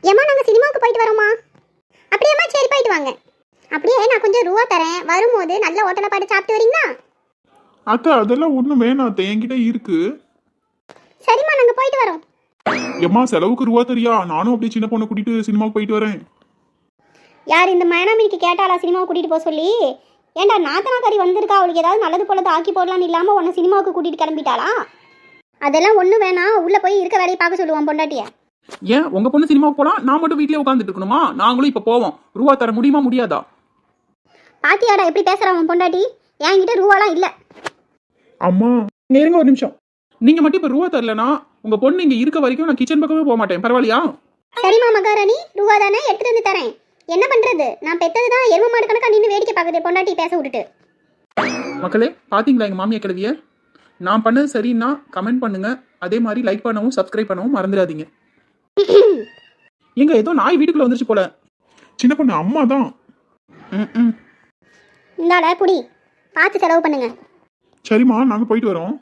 ஏம்மா நாங்கள் சினிமாவுக்கு போயிட்டு வரோம்மா. அப்படியேம்மா சரி போயிட்டு வாங்க. அப்படியே நான் கொஞ்சம் ரூபா தரேன், வரும்போது நல்ல ஹோட்டலை பார்த்து சாப்பிட்டு வரீங்களா? அத்தை அதெல்லாம் ஒன்றும் வேணாம் அத்தை, என்கிட்ட இருக்கு. சரிம்மா நாங்கள் போயிட்டு வரோம். எம்மா செலவுக்கு ரூபா தெரியா, நானும் அப்படியே சின்ன பொண்ணை கூட்டிட்டு சினிமாவுக்கு போயிட்டு வரேன். யார் இந்த மயனாமினிக்கு கேட்டாளா சினிமாவை கூட்டிகிட்டு போக சொல்லி? ஏண்டா நாத்தனாக்காரி வந்திருக்கா, அவளுக்கு ஏதாவது நல்லது போலது ஆக்கி போடலான்னு இல்லாமல் உன்னை சினிமாவுக்கு கூட்டிகிட்டு கிளம்பிட்டாளா? அதெல்லாம் ஒன்றும் வேணாம், உள்ளே போய் இருக்க வேலையை பார்க்க சொல்லுவான் பொண்டாட்டிய. ஏன் உங்க பொண்ணு சினிமாவுக்கு போலாம், நான் மட்டும் வீட்லயே உட்காந்துட்டு இருக்கணுமா? நாங்களும் இப்ப போவோம். ரூபா தர முடியுமா முடியாதா? பாத்தியாடா எப்படி பேசுறான் உன் பொண்டாட்டி? என்கிட்ட ரூபாலாம் இல்லை. அம்மா இருங்க ஒரு நிமிஷம். நீங்க மட்டும் இப்ப ரூபா தரலனா உங்க பொண்ணு இங்க இருக்க வரைக்கும் நான் கிச்சன் பக்கமே போக மாட்டேன். பரவாயில்லையா? சரிம்மா மகாராணி, ரூபா தானே எடுத்துட்டு வந்து தரேன். என்ன பண்றது, நான் பெத்தது தான் எரும மாடு கணக்கா நின்று வேடிக்கை பார்க்குது பொண்டாட்டி பேச விட்டுட்டு. மக்களே பாத்தீங்களா எங்க மாமியா கிழவிய? நான் பண்ணது சரின்னா கமெண்ட் பண்ணுங்க. அதே மாதிரி லைக் பண்ணவும் சப்ஸ்கிரைப் பண்ணவும் மறந்துடாதீங்க. எங்க ஏதோ நாய் வீட்டுக்குள்ள வந்துருச்சு போல. சின்ன பொண்ணு அம்மா தான். இந்தாடா புடி, பார்த்து செலவு பண்ணுங்க. சரிம்மா நாங்க போயிட்டு வரோம்.